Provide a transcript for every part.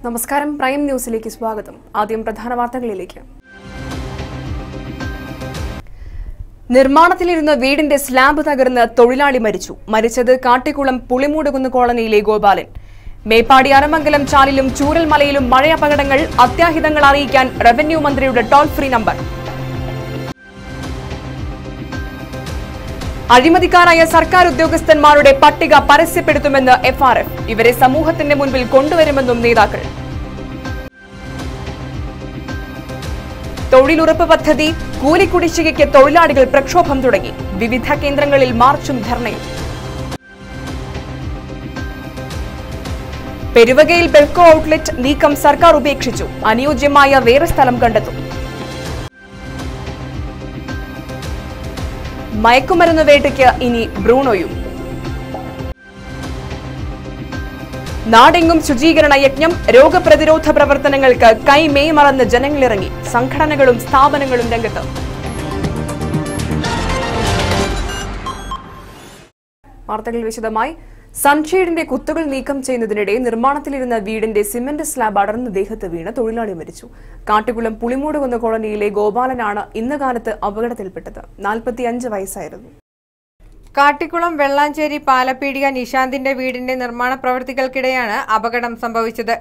നമസ്കാരം പ്രൈം ന്യൂസിലേക്ക് സ്വാഗതം. ആദ്യം പ്രധാന വാർത്തകളിലേക്ക്. നിർമ്മാണത്തിലിരുന്ന വീടിന്റെ സ്ലാബ് തകർന്ന് തൊഴിലാളി മരിച്ചു. മരിച്ചത് കാട്ടിക്കുളം പുളിമൂടുകുന്ന് കോളനിയിലെ ഗോപാലൻ. മേപ്പാടി അരമംഗലം ചാലിലും ചൂരൽമലയിലും മഴയപകടങ്ങൾ, അത്യാഹിതങ്ങൾ അറിയിക്കാൻ റവന്യൂ മന്ത്രിയുടെ ടോൾ ഫ്രീ നമ്പർ. അഴിമതിക്കാരായ സർക്കാർ ഉദ്യോഗസ്ഥന്മാരുടെ പട്ടിക പരസ്യപ്പെടുത്തുമെന്ന് FRF. ഇവരെ സമൂഹത്തിന്റെ മുൻപിൽ കൊണ്ടുവരുമെന്നും നേതാക്കൾ. തൊഴിലുറപ്പ് പദ്ധതി കൂലിക്കുടിശ്ശികയ്ക്ക് തൊഴിലാളികൾ പ്രക്ഷോഭം തുടങ്ങി. വിവിധ കേന്ദ്രങ്ങളിൽ മാർച്ചും ധർണയും. പെരുവകയിൽ ബെൽക്കോ ഔട്ട്ലെറ്റ് നീക്കം സർക്കാർ ഉപേക്ഷിച്ചു. അനുയോജ്യമായ വേറെ സ്ഥലം കണ്ടെത്തും. മയക്കുമരുന്ന് വേട്ടയ്ക്ക് ഇനി ബ്രൂണോയും. നാടെങ്ങും ശുചീകരണ യജ്ഞം. രോഗപ്രതിരോധ പ്രവർത്തനങ്ങൾക്ക് കൈമേയ് മറന്ന് ജനങ്ങളിറങ്ങി. സംഘടനകളും സ്ഥാപനങ്ങളും രംഗത്ത്. വാർത്തകൾ വിശദമായി. സൺഷെയ്ഡിന്റെ കുത്തുകൾ നീക്കം ചെയ്യുന്നതിനിടെ നിർമ്മാണത്തിലിരുന്ന വീടിന്റെ സിമന്റ് സ്ലാബ് അടർന്ന് ദേഹത്ത് വീണ് തൊഴിലാളി മരിച്ചു. കാട്ടിക്കുളം പുളിമൂടുകുന്ന് കോളനിയിലെ ഗോപാലനാണ് ഇന്ന് കാലത്ത് അപകടത്തിൽപ്പെട്ടത്. 45 വയസ്സായിരുന്നു. കാട്ടിക്കുളം വെള്ളാഞ്ചേരി പാലപ്പീടിക നിശാന്തിന്റെ വീടിന്റെ നിർമ്മാണ പ്രവൃത്തികൾക്കിടെയാണ് അപകടം സംഭവിച്ചത്.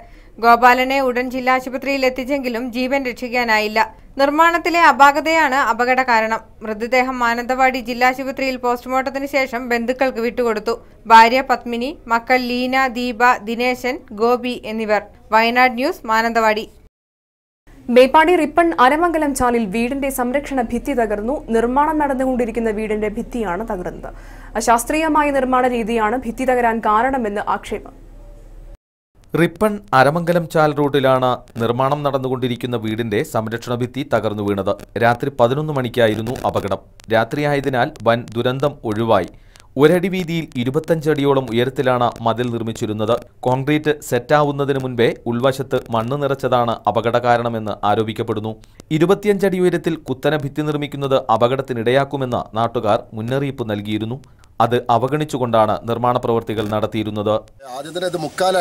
ഗോപാലനെ ഉടൻ ജില്ലാശുപത്രിയിൽ എത്തിച്ചെങ്കിലും ജീവൻ രക്ഷിക്കാനായില്ല. നിർമ്മാണത്തിലെ അപാകതയാണ് അപകട കാരണം. മൃതദേഹം മാനന്തവാടി ജില്ലാശുപത്രിയിൽ പോസ്റ്റ്മോർട്ടത്തിന് ശേഷം ബന്ധുക്കൾക്ക് വിട്ടുകൊടുത്തു. ഭാര്യ പത്മിനി, മക്കൾ ലീന, ദീപ, ദിനേശൻ, ഗോപി എന്നിവർ. വയനാട് ന്യൂസ്, മാനന്തവാടി. മേപ്പാടി റിപ്പൺ അരമംഗലം ചാലിൽ വീടിന്റെ സംരക്ഷണ ഭിത്തി തകർന്നു. നിർമ്മാണം നടന്നുകൊണ്ടിരിക്കുന്ന വീടിന്റെ ഭിത്തിയാണ് തകർന്നത്. അശാസ്ത്രീയമായ നിർമ്മാണ രീതിയാണ് ഭിത്തി തകരാൻ കാരണമെന്ന് ആക്ഷേപം. റിപ്പൺ അരമംഗലം ചാൽ റൂട്ടിലാണ് നിർമ്മാണം നടന്നുകൊണ്ടിരിക്കുന്ന വീടിന്റെ സംരക്ഷണ ഭിത്തി തകർന്നു വീണത്. രാത്രി 11 മണിക്കായിരുന്നു അപകടം. രാത്രിയായതിനാൽ വൻ ദുരന്തം ഒഴിവായി. ഒരടി വീതിയിൽ 25 അടിയോളം ഉയരത്തിലാണ് മതിൽ നിർമ്മിച്ചിരുന്നത്. കോൺക്രീറ്റ് സെറ്റാവുന്നതിന് മുൻപേ ഉൾവശത്ത് മണ്ണ് നിറച്ചതാണ് അപകട കാരണമെന്ന് ആരോപിക്കപ്പെടുന്നു. 25 അടി ഉയരത്തിൽ കുത്തനെ ഭിത്തി നിർമ്മിക്കുന്നത് അപകടത്തിനിടയാക്കുമെന്ന് നാട്ടുകാർ മുന്നറിയിപ്പ് നൽകിയിരുന്നു. അത് അവഗണിച്ചുകൊണ്ടാണ് നിർമ്മാണ പ്രവൃത്തികൾ നടത്തിയിരുന്നത്. ആദ്യത്തിന് ഇത് മുക്കാൽ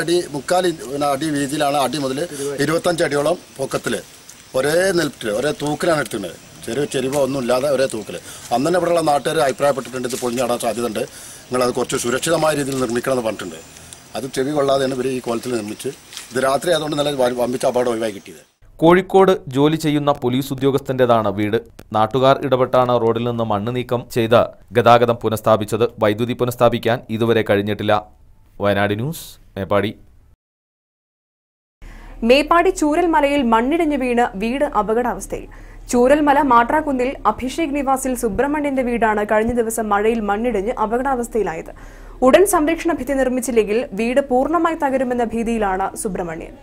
അടി വീതിയിലാണ്. അടി മുതൽ 25 അടിയോളം പൊക്കത്തിൽ ഒരേ നിലത്തിൽ ഒരേ തൂക്കിലാണ് എടുത്തിട്ടുണ്ട്. ചെരിവോ ഒന്നും ഇല്ലാതെ ഒരേ തൂക്കിൽ. അന്ന് തന്നെ ഇവിടെയുള്ള നാട്ടുകാർ അഭിപ്രായപ്പെട്ടിട്ടുണ്ട് ഇത് പൊളിഞ്ഞാടാൻ സാധ്യതയുണ്ട്, നിങ്ങളത് കുറച്ച് സുരക്ഷിതമായ രീതിയിൽ നിർമ്മിക്കണമെന്ന് പറഞ്ഞിട്ടുണ്ട്. അത് ചെവി കൊള്ളാതെയാണ് ഇവർ ഈ കോലത്തിൽ നിർമ്മിച്ച്. ഇത് രാത്രി ആയതുകൊണ്ട് നല്ല വമ്പിച്ച അപകടം ഒഴിവായി കിട്ടിയത്. കോഴിക്കോട് ജോലി ചെയ്യുന്ന പോലീസ് ഉദ്യോഗസ്ഥന്റേതാണ് വീട്. നാട്ടുകാർ ഇടപെട്ടാണ് റോഡിൽ നിന്ന് മണ്ണ് നീക്കം ചെയ്ത് ഗതാഗതം പുനഃസ്ഥാപിച്ചത്. വൈദ്യുതി പുനഃസ്ഥാപിക്കാൻ ഇതുവരെ കഴിഞ്ഞിട്ടില്ല. വയനാട് ന്യൂസ്, മേപ്പാടി. മേപ്പാടി ചൂരൽമലയിൽ മണ്ണിടിഞ്ഞു വീണ് വീട് അപകടാവസ്ഥയിൽ. ചൂരൽമല മാട്രാക്കുന്നിൽ അഭിഷേക് നിവാസിൽ സുബ്രഹ്മണ്യന്റെ വീടാണ് കഴിഞ്ഞ ദിവസം മഴയിൽ മണ്ണിടിഞ്ഞ് അപകടാവസ്ഥയിലായത്. ഉടൻ സംരക്ഷണ ഭിത്തി നിർമ്മിച്ചില്ലെങ്കിൽ വീട് പൂർണ്ണമായി തകരുമെന്ന ഭീതിയിലാണ് സുബ്രഹ്മണ്യൻ.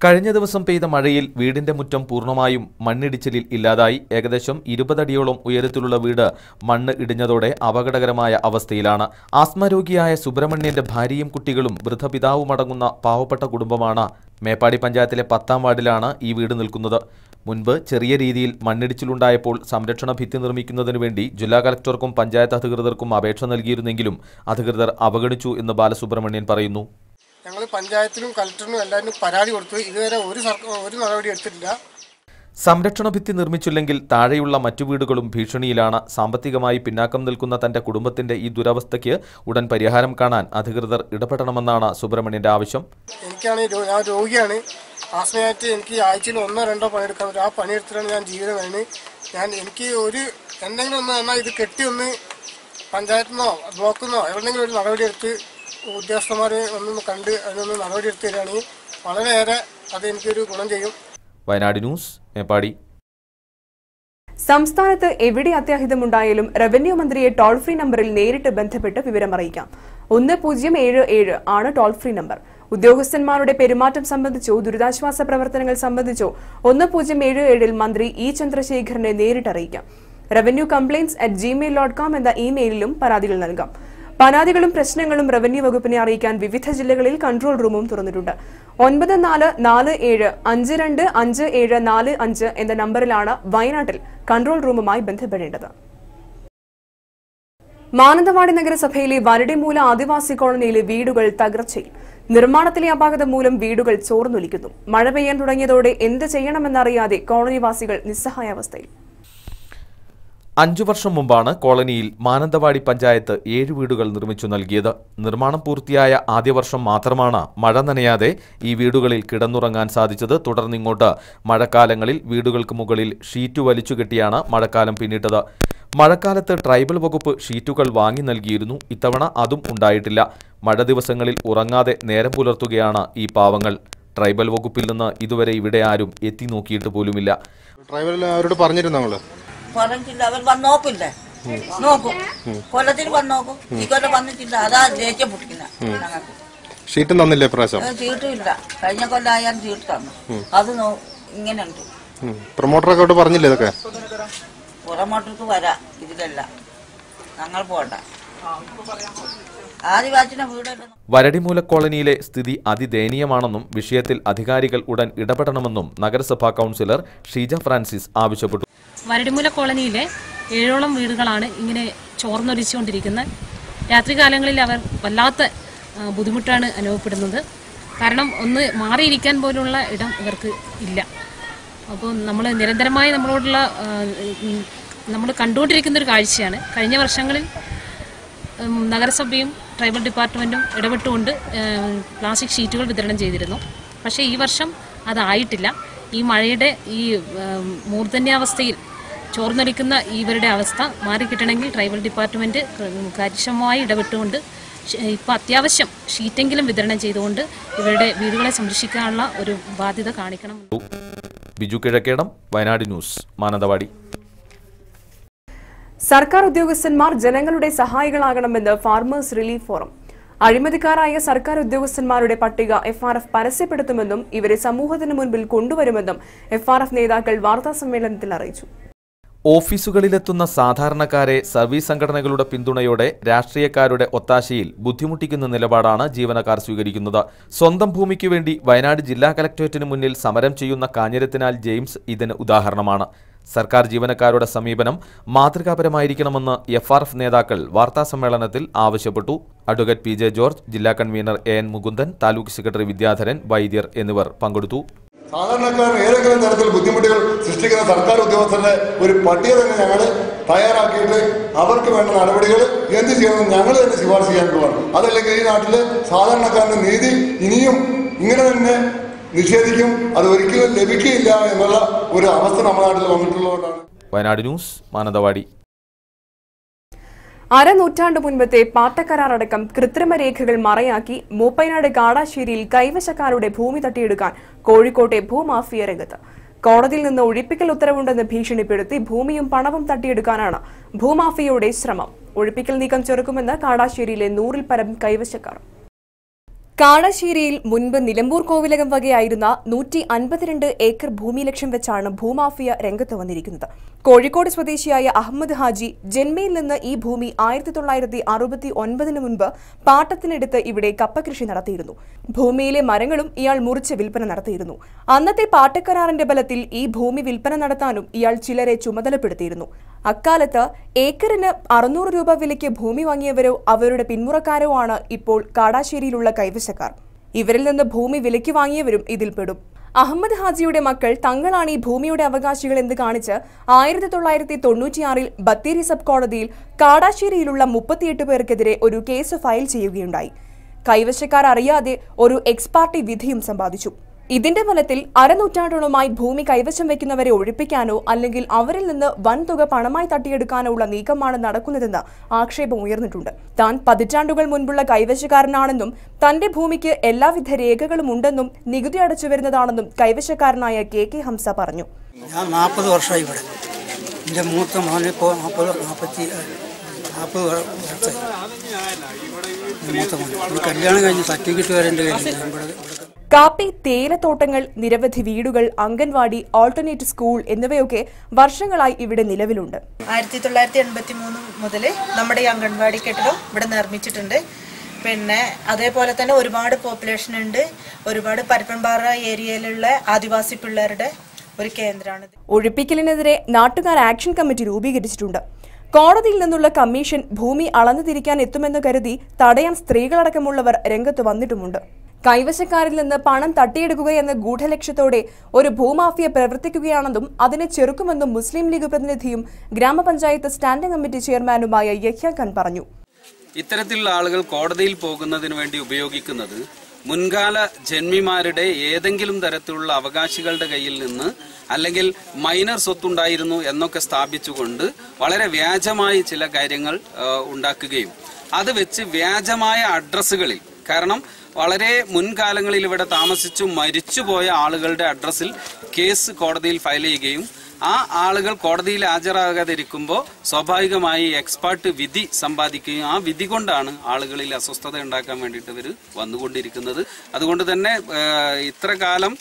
കഴിഞ്ഞ ദിവസം പെയ്ത മഴയിൽ വീടിന്റെ മുറ്റം പൂർണ്ണമായും മണ്ണിടിച്ചിലിൽ ഇല്ലാതായി. ഏകദേശം 20 അടിയോളം ഉയരത്തിലുള്ള വീട് മണ്ണ് ഇടിഞ്ഞതോടെ അപകടകരമായ അവസ്ഥയിലാണ്. ആസ്മ രോഗിയായ സുബ്രഹ്മണ്യന്റെ ഭാര്യയും കുട്ടികളും വൃദ്ധപിതാവുമടങ്ങുന്ന പാവപ്പെട്ട കുടുംബമാണ്. മേപ്പാടി പഞ്ചായത്തിലെ 10ാം വാർഡിലാണ് ഈ വീട് നിൽക്കുന്നത്. മുൻപ് ചെറിയ രീതിയിൽ മണ്ണിടിച്ചിലുണ്ടായപ്പോൾ സംരക്ഷണ ഭിത്തി നിർമ്മിക്കുന്നതിനു വേണ്ടി ജില്ലാ കളക്ടർക്കും പഞ്ചായത്ത് അധികൃതർക്കും അപേക്ഷ നൽകിയിരുന്നെങ്കിലും അധികൃതർ അവഗണിച്ചു എന്ന് ബാലസുബ്രഹ്മണ്യൻ പറയുന്നു. ഞങ്ങൾ പഞ്ചായത്തിലും കളക്ടറിനും എല്ലാവരും പരാതി കൊടുത്തു. ഇതുവരെ ഒരു നടപടി എടുത്തിട്ടില്ല. സംരക്ഷണ ഭിത്തി നിർമ്മിച്ചില്ലെങ്കിൽ താഴെയുള്ള മറ്റു വീടുകളും ഭീഷണിയിലാണ്. സാമ്പത്തികമായി പിന്നാക്കം നിൽക്കുന്ന തന്റെ കുടുംബത്തിന്റെ ഈ ദുരവസ്ഥയ്ക്ക് ഉടൻ പരിഹാരം കാണാൻ അധികൃതർ ഇടപെടണമെന്നാണ് സുബ്രഹ്മണ്യന്റെ ആവശ്യം. ഞാൻ രോഗിയാണ്. ആസ്മയായിട്ട് എനിക്ക് ആഴ്ചയിൽ 1-2 പണിയെടുക്കാൻ പറ്റും. ആ പണിയെടുത്തിട്ടാണ് ഞാൻ ജീവിതം കഴിഞ്ഞ് എനിക്ക് എന്തെങ്കിലും എന്നാൽ ഇത് കെട്ടി പഞ്ചായത്തിനോ ബ്ലോക്കിന്നോ എവിടെയെങ്കിലും ഒരു നടപടി എടുത്ത് ഉദ്യോഗസ്ഥന്മാരെ ഒന്നും കണ്ട് അതിനൊന്ന് നടപടി എടുത്ത് തരികയാണെങ്കിൽ വളരെയേറെ അത് എനിക്കൊരു ഗുണം ചെയ്യും. വയനാട് ന്യൂസ്, മേപ്പാടി. സംസ്ഥാനത്ത് എവിടെ അത്യാഹിതമുണ്ടായാലും റവന്യൂ മന്ത്രിയെ ടോൾ ഫ്രീ നമ്പറിൽ നേരിട്ട് ബന്ധപ്പെട്ട് വിവരമറിയിക്കാം. 1077 ആണ് ടോൾ ഫ്രീ നമ്പർ. ഉദ്യോഗസ്ഥന്മാരുടെ പെരുമാറ്റം സംബന്ധിച്ചോ ദുരിതാശ്വാസ പ്രവർത്തനങ്ങൾ സംബന്ധിച്ചോ 1077 മന്ത്രി ഇ ചന്ദ്രശേഖരനെ നേരിട്ട് അറിയിക്കാം. revenue_complaints@gmail.com എന്ന ഇമെയിലിലും പരാതികൾ നൽകാം. പരാതികളും പ്രശ്നങ്ങളും റവന്യൂ വകുപ്പിനെ അറിയിക്കാൻ വിവിധ ജില്ലകളിൽ കൺട്രോൾ റൂമും തുറന്നിട്ടുണ്ട്. 9447525745 എന്ന നമ്പറിലാണ് വയനാട്ടിൽ കൺട്രോൾ റൂമുമായി ബന്ധപ്പെടേണ്ടത്. മാനന്തവാടി നഗരസഭയിലെ വരടിമൂല ആദിവാസി കോളനിയിലെ വീടുകൾ തകർച്ചയിൽ. നിർമ്മാണത്തിലെ അപാകത മൂലം വീടുകൾ ചോർന്നൊലിക്കുന്നു. മഴ പെയ്യാൻ തുടങ്ങിയതോടെ എന്ത് ചെയ്യണമെന്നറിയാതെ കോളനിവാസികൾ നിസ്സഹായാവസ്ഥയിൽ. 5 വർഷം മുമ്പാണ് കോളനിയിൽ മാനന്തവാടി പഞ്ചായത്ത് 7 വീടുകൾ നിർമ്മിച്ചു നൽകിയത്. നിർമ്മാണം പൂർത്തിയായ ആദ്യ വർഷം മാത്രമാണ് മഴ നനയാതെ ഈ വീടുകളിൽ കിടന്നുറങ്ങാൻ സാധിച്ചത്. തുടർന്നിങ്ങോട്ട് മഴക്കാലങ്ങളിൽ വീടുകൾക്ക് മുകളിൽ ഷീറ്റ് വലിച്ചുകെട്ടിയാണ് മഴക്കാലം പിന്നിട്ടത്. മഴക്കാലത്ത് ട്രൈബൽ വകുപ്പ് ഷീറ്റുകൾ വാങ്ങി നൽകിയിരുന്നു. ഇത്തവണ അതും ഉണ്ടായിട്ടില്ല. മഴ ദിവസങ്ങളിൽ ഉറങ്ങാതെ നേരം പുലർത്തുകയാണ് ഈ പാവങ്ങൾ. ട്രൈബൽ വകുപ്പിൽ നിന്ന് ഇതുവരെ ഇവിടെ ആരും എത്തി നോക്കിയിട്ട് പോലുമില്ല. ട്രൈബൽ അവരോട് പറഞ്ഞിരുന്നു പറഞ്ഞില്ല, അവർ വന്ന് നോക്കില്ലേ, നോക്കും, കൊല്ലത്തിൽ വന്ന് നോക്കും. ഈ കൊല്ലം വന്നിട്ടില്ല, അതാ ദേഷ്യം പൊട്ടിക്കുന്ന. ഷീറ്റും തന്നില്ലേ പ്രാവശ്യം? ചീട്ടും ഇല്ല. കഴിഞ്ഞ കൊല്ലം ആയാലും ചീട്ട് തന്നു. അത് ഇങ്ങനെ ഉണ്ട്. പ്രൊമോട്ടറൊക്കെ പറഞ്ഞില്ലേ ഇതൊക്കെ? പുറമോട്ടർക്ക് വരാം, ഇതിലല്ല ഞങ്ങൾ പോണ്ട. ആദിവാസിന്റെ വീടല്ല. വരടിമൂല കോളനിയിലെ സ്ഥിതി അതിദയനീയമാണെന്നും വിഷയത്തിൽ അധികാരികൾ ഉടൻ ഇടപെടണമെന്നും നഗരസഭാ കൗൺസിലർ ഷീജ ഫ്രാൻസിസ് ആവശ്യപ്പെട്ടു. വരടിമൂല കോളനിയിലെ 7ഓളം വീടുകളാണ് ഇങ്ങനെ ചോർന്നൊലിച്ചുകൊണ്ടിരിക്കുന്നത്. രാത്രികാലങ്ങളിൽ അവർ വല്ലാത്ത ബുദ്ധിമുട്ടാണ് അനുഭവപ്പെടുന്നത്. കാരണം ഒന്ന് മാറിയിരിക്കാൻ പോലുള്ള ഇടം ഇവർക്ക് ഇല്ല. അപ്പോൾ നമ്മൾ നിരന്തരമായി നമ്മൾ കണ്ടുകൊണ്ടിരിക്കുന്നൊരു കാഴ്ചയാണ്. കഴിഞ്ഞ വർഷങ്ങളിൽ നഗരസഭയും ട്രൈബൽ ഡിപ്പാർട്ട്മെൻറ്റും ഇടപെട്ടുകൊണ്ട് പ്ലാസ്റ്റിക് ഷീറ്റുകൾ വിതരണം ചെയ്തിരുന്നു. പക്ഷേ ഈ വർഷം അതായിട്ടില്ല. ഈ മഴയുടെ ഈ മൂർധന്യാവസ്ഥയിൽ ചോർന്നൊലിക്കുന്ന ഇവരുടെ അവസ്ഥ മാറിക്കിട്ടണമെങ്കിൽ ട്രൈബൽ ഡിപ്പാർട്ട്മെൻറ്റ് കാര്യക്ഷമമായി ഇടപെട്ടുകൊണ്ട് ഇപ്പോൾ അത്യാവശ്യം ഷീറ്റെങ്കിലും വിതരണം ചെയ്തുകൊണ്ട് ഇവരുടെ വീടുകളെ സംരക്ഷിക്കാനുള്ള ഒരു ബാധ്യത കാണിക്കണം. ബിജു കിഴക്കേടം, വയനാട് ന്യൂസ്, മാനന്തവാടി. സർക്കാർ ഉദ്യോഗസ്ഥന്മാർ ജനങ്ങളുടെ സഹായികളാകണമെന്ന് ഫാർമേഴ്സ് റിലീഫ് ഫോറം. അഴിമതിക്കാരായ സർക്കാർ ഉദ്യോഗസ്ഥന്മാരുടെ പട്ടിക FRF പരസ്യപ്പെടുത്തുമെന്നും ഇവരെ സമൂഹത്തിന് മുൻപിൽ കൊണ്ടുവരുമെന്നും FRF നേതാക്കൾ വാർത്താസമ്മേളനത്തിൽ അറിയിച്ചു. ഓഫീസുകളിലെത്തുന്ന സാധാരണക്കാരെ സർവീസ് സംഘടനകളുടെ പിന്തുണയോടെ രാഷ്ട്രീയക്കാരുടെ ഒത്താശയിൽ ബുദ്ധിമുട്ടിക്കുന്ന നിലപാടാണ് ജീവനക്കാർ സ്വീകരിക്കുന്നത്. സ്വന്തം ഭൂമിക്കു വേണ്ടി വയനാട് ജില്ലാ കലക്ടറേറ്റിന് മുന്നിൽ സമരം ചെയ്യുന്ന കാഞ്ഞിരത്തിനാൽ ജെയിംസ് ഇതിന് ഉദാഹരണമാണ്. സർക്കാർ ജീവനക്കാരുടെ സമീപനം മാതൃകാപരമായിരിക്കണമെന്ന് FRF നേതാക്കൾ വാർത്താസമ്മേളനത്തിൽ ആവശ്യപ്പെട്ടു. അഡ്വക്കേറ്റ് PJ ജോർജ്, ജില്ലാ convener AN Mukundan, taluk secretary Vidyadharan, Vaidyar എന്നിവർ പങ്കെടുത്തു. സാധാരണക്കാരന് ഏതെങ്കിലും തരത്തിൽ ബുദ്ധിമുട്ടുകൾ സൃഷ്ടിക്കുന്ന സർക്കാർ ഉദ്യോഗസ്ഥരുടെ ഒരു പട്ടിക തന്നെ ഞങ്ങൾ തയ്യാറാക്കിയിട്ട് അവർക്ക് വേണ്ട നടപടികൾ എന്ത് ചെയ്യണമെന്ന് ഞങ്ങൾ തന്നെ ശുപാർശ ചെയ്യാൻ പോവാണ്. അതല്ലെങ്കിൽ ഈ നാട്ടിലെ സാധാരണക്കാരന്റെ നീതി ഇനിയും ഇങ്ങനെ തന്നെ നിഷേധിക്കും, അത് ഒരിക്കലും ലഭിക്കുകയില്ല എന്നുള്ള ഒരു അവസ്ഥ നമ്മുടെ നാട്ടിൽ വന്നിട്ടുള്ളതുകൊണ്ടാണ്. വയനാട് ന്യൂസ്, മാനന്തവാടി. അരനൂറ്റാണ്ട് മുൻപത്തെ പാട്ടക്കരാറടക്കം കൃത്രിമ രേഖകൾ മറയാക്കി മൂപ്പൈനാട് കാടാശ്ശേരിയിൽ കൈവശക്കാരുടെ ഭൂമി തട്ടിയെടുക്കാൻ കോഴിക്കോട്ടെ ഭൂമാഫിയ രംഗത്ത്. കോടതിയിൽ നിന്ന് ഒഴിപ്പിക്കൽ ഉത്തരവുണ്ടെന്ന് ഭീഷണിപ്പെടുത്തി ഭൂമിയും പണവും തട്ടിയെടുക്കാനാണ് ഭൂമാഫിയയുടെ ശ്രമം. ഒഴിപ്പിക്കൽ നീക്കം ചെറുക്കുമെന്ന് കാടാശ്ശേരിയിലെ 100-ൽ പരം കൈവശക്കാർ. കാടാശ്ശേരിയിൽ മുൻപ് നിലമ്പൂർ കോവിലകം വകയായിരുന്ന 152 ഏക്കർ ഭൂമി ലക്ഷ്യം വെച്ചാണ് ഭൂമാഫിയ രംഗത്ത് വന്നിരിക്കുന്നത്. കോഴിക്കോട് സ്വദേശിയായ അഹമ്മദ് ഹാജി ജന്മയിൽ നിന്ന് ഈ ഭൂമി 1969 മുൻപ് പാട്ടത്തിനെടുത്ത് ഇവിടെ കപ്പ കൃഷി നടത്തിയിരുന്നു. ഭൂമിയിലെ മരങ്ങളും ഇയാൾ മുറിച്ച് വിൽപ്പന നടത്തിയിരുന്നു. അന്നത്തെ പാട്ടക്കരാറിന്റെ ബലത്തിൽ ഈ ഭൂമി വിൽപ്പന നടത്താനും ഇയാൾ ചിലരെ ചുമതലപ്പെടുത്തിയിരുന്നു. അക്കാലത്ത് ഏക്കറിന് 600 രൂപ വിലയ്ക്ക് ഭൂമി വാങ്ങിയവരോ അവരുടെ പിന്മുറക്കാരോ ആണ് ഇപ്പോൾ കാടാശ്ശേരിയിലുള്ള കൈവശക്കാർ. ഇവരിൽ നിന്ന് ഭൂമി വിലയ്ക്ക് വാങ്ങിയവരും ഇതിൽപ്പെടും. അഹമ്മദ് ഹാജിയുടെ മക്കൾ തങ്ങളാണ് ഈ ഭൂമിയുടെ അവകാശികൾ എന്ന് കാണിച്ച് 1996-ൽ ബത്തേരി സബ് കോടതിയിൽ കാടാശ്ശേരിയിലുള്ള 38 പേർക്കെതിരെ ഒരു കേസ് ഫയൽ ചെയ്യുകയുണ്ടായി. കൈവശക്കാർ അറിയാതെ ഒരു എക്സ് പാർട്ടി വിധിയും സമ്പാദിച്ചു. ഇതിന്റെ ഫലത്തിൽ അരനൂറ്റാണ്ടോളമായി ഭൂമി കൈവശം വയ്ക്കുന്നവരെ ഒഴിപ്പിക്കാനോ അല്ലെങ്കിൽ അവരിൽ നിന്ന് വൻതുക പണമായി തട്ടിയെടുക്കാനോ ഉള്ള നീക്കമാണ് നടക്കുന്നതെന്ന് ആക്ഷേപം ഉയർന്നിട്ടുണ്ട്. താൻ പതിറ്റാണ്ടുകൾ മുൻപുള്ള കൈവശക്കാരനാണെന്നും തന്റെ ഭൂമിക്ക് എല്ലാവിധ രേഖകളും ഉണ്ടെന്നും നികുതി അടച്ചു വരുന്നതാണെന്നും കൈവശക്കാരനായ KK ഹംസ പറഞ്ഞു. ഞാൻ 40 വർഷമായി ഇവിടെ. എൻ്റെ മൂത്ത മോനിപ്പോ 40 കല്യാണം കഴിഞ്ഞ് സർട്ടിഫിക്കറ്റ് വരെ എൻ്റെ കയ്യിൽ. കാപ്പി, തേയിലത്തോട്ടങ്ങൾ, നിരവധി വീടുകൾ, അംഗൻവാടി, ഓൾട്ടർനേറ്റ് സ്കൂൾ എന്നിവയൊക്കെ വർഷങ്ങളായി ഇവിടെ നിലവിലുണ്ട്. 1983 മുതൽ നമ്മുടെ ഈ അംഗൻവാടി കെട്ടിടം ഇവിടെ നിർമ്മിച്ചിട്ടുണ്ട്. പിന്നെ അതേപോലെ തന്നെ ഒരുപാട് പോപ്പുലേഷൻ ഉണ്ട്. ഒരുപാട് പരപ്പൻപാറ ഏരിയയിലുള്ള ആദിവാസി പിള്ളേരുടെ ഒരു കേന്ദ്രമാണ്. ഒഴിപ്പിക്കലിനെതിരെ നാട്ടുകാർ ആക്ഷൻ കമ്മിറ്റി രൂപീകരിച്ചിട്ടുണ്ട്. കോടതിയിൽ നിന്നുള്ള കമ്മീഷൻ ഭൂമി അളന്നു തിരിക്കാൻ എത്തുമെന്ന് കരുതി തടയാൻ സ്ത്രീകളടക്കമുള്ളവർ രംഗത്ത് വന്നിട്ടുമുണ്ട്. കൈവശക്കാരിൽ നിന്ന് പണം തട്ടിയെടുക്കുകയെന്ന ഗൂഢലക്ഷ്യത്തോടെ ഒരു ഭൂമാഫിയ പ്രവർത്തിക്കുകയാണെന്നും അതിനെ ചെറുക്കുമെന്നും മുസ്ലിം ലീഗ് പ്രതിനിധിയും ഗ്രാമപഞ്ചായത്ത് സ്റ്റാൻഡിംഗ് കമ്മിറ്റി ചെയർമാനുമായ യഹ്യ ഖാൻ പറഞ്ഞു. ഇത്തരത്തിലുള്ള ആളുകൾ കോടതിയിൽ പോകുന്നതിന് വേണ്ടി ഉപയോഗിക്കുന്നത് മുൻകാല ജന്മിമാരുടെ ഏതെങ്കിലും തരത്തിലുള്ള അവകാശികളുടെ കയ്യിൽ നിന്ന് അല്ലെങ്കിൽ മൈനർ സ്വത്തുണ്ടായിരുന്നു എന്നൊക്കെ സ്ഥാപിച്ചുകൊണ്ട് വളരെ വ്യാജമായി ചില കാര്യങ്ങൾ ഉണ്ടാക്കുകയും അത് വെച്ച് വ്യാജമായ അഡ്രസ്സുകളിൽ, കാരണം വളരെ മുൻകാലങ്ങളിൽ ഇവിടെ താമസിച്ചു മരിച്ചുപോയ ആളുകളുടെ അഡ്രസ്സിൽ കേസ് കോടതിയിൽ ഫയൽ ചെയ്യുകയും ആ ആളുകൾ കോടതിയിൽ ഹാജരാകാതിരിക്കുമ്പോൾ സ്വാഭാവികമായി എക്സ്പേർട്ട് വിധി സമ്പാദിക്കുകയും ആ വിധി കൊണ്ടാണ് ആളുകളിൽ അസ്വസ്ഥത ഉണ്ടാക്കാൻ വേണ്ടിയിട്ട് ഇവർ വന്നുകൊണ്ടിരിക്കുന്നത്. അതുകൊണ്ട് തന്നെ ഇത്ര കാലം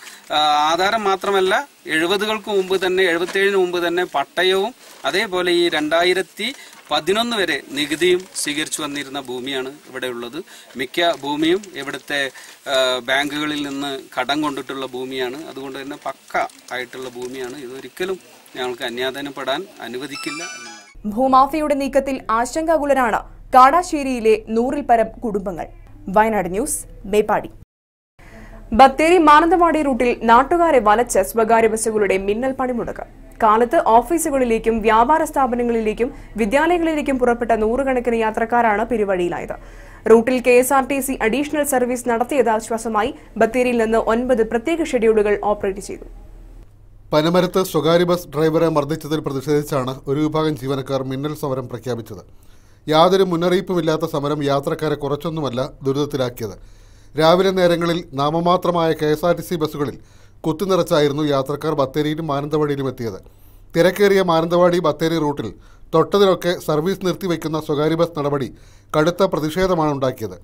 ആധാരം മാത്രമല്ല 70-കൾക്ക് മുമ്പ് തന്നെ 77-ന് മുമ്പ് തന്നെ പട്ടയവും അതേപോലെ ഈ 2011 വരെ നികുതിയും സ്വീകരിച്ചു വന്നിരുന്ന ഭൂമിയാണ് ഇവിടെ ഉള്ളത്. മിക്ക ഭൂമിയും ഇവിടുത്തെ ബാങ്കുകളിൽ നിന്ന് കടം കൊണ്ടിട്ടുള്ള ഭൂമിയാണ്. അതുകൊണ്ട് തന്നെ പക്ക ആയിട്ടുള്ള ഭൂമിയാണ്. ഇതൊരിക്കലും ഞങ്ങൾക്ക് അന്യാധീനപ്പെടാൻ അനുവദിക്കില്ല. ഭൂമാഫിയയുടെ നീക്കത്തിൽ ആശങ്കാകുലരാണ് കാടാശ്ശേരിയിലെ 100-ൽ പരം കുടുംബങ്ങൾ. വയനാട് ന്യൂസ്, മേപ്പാടി. ബത്തേരി മാനന്തവാടി റൂട്ടിൽ നാട്ടുകാരെ വലച്ച് സ്വകാര്യ ബസ്സുകളുടെ മിന്നൽ പണിമുടക്ക്. കാലത്ത് ഓഫീസുകളിലേക്കും വ്യാപാര സ്ഥാപനങ്ങളിലേക്കും വിദ്യാലയങ്ങളിലേക്കും പുറപ്പെട്ട 100 കണക്കിന് യാത്രക്കാരാണ് പെരുവഴിയിലായത്. റൂട്ടിൽ KSRTC അഡീഷണൽ സർവീസ് നടത്തിയത് ആശ്വാസമായി. ബത്തേരിയിൽ നിന്ന് 9 പ്രത്യേക ഷെഡ്യൂളുകൾ ഓപ്പറേറ്റ് ചെയ്തു. പനമരത്ത് സ്വകാര്യ ബസ് ഡ്രൈവറെ മർദ്ദിച്ചതിൽ പ്രതിഷേധിച്ചാണ് ഒരു വിഭാഗം ജീവനക്കാർ മിന്നൽ സമരം പ്രഖ്യാപിച്ചത്. യാതൊരു മുന്നറിയിപ്പുമില്ലാത്ത സമരം യാത്രക്കാരെ കുറച്ചൊന്നുമല്ല ദുരിതത്തിലാക്കിയത്. രാവിലെ നേരങ്ങളിൽ നാമമാത്രമായ KSRTC ബസ്സുകളിൽ കുത്തിനിറച്ചായിരുന്നു യാത്രക്കാർ ബത്തേരിയിലും മാനന്തവാടിയിലും എത്തിയത്. തിരക്കേറിയ മാനന്തവാടി ബത്തേരി റൂട്ടിൽ തൊട്ടതിലൊക്കെ സർവീസ് നിർത്തിവെക്കുന്ന സ്വകാര്യ ബസ് നടപടി കടുത്ത പ്രതിഷേധമാണ് ഉണ്ടാക്കിയത്.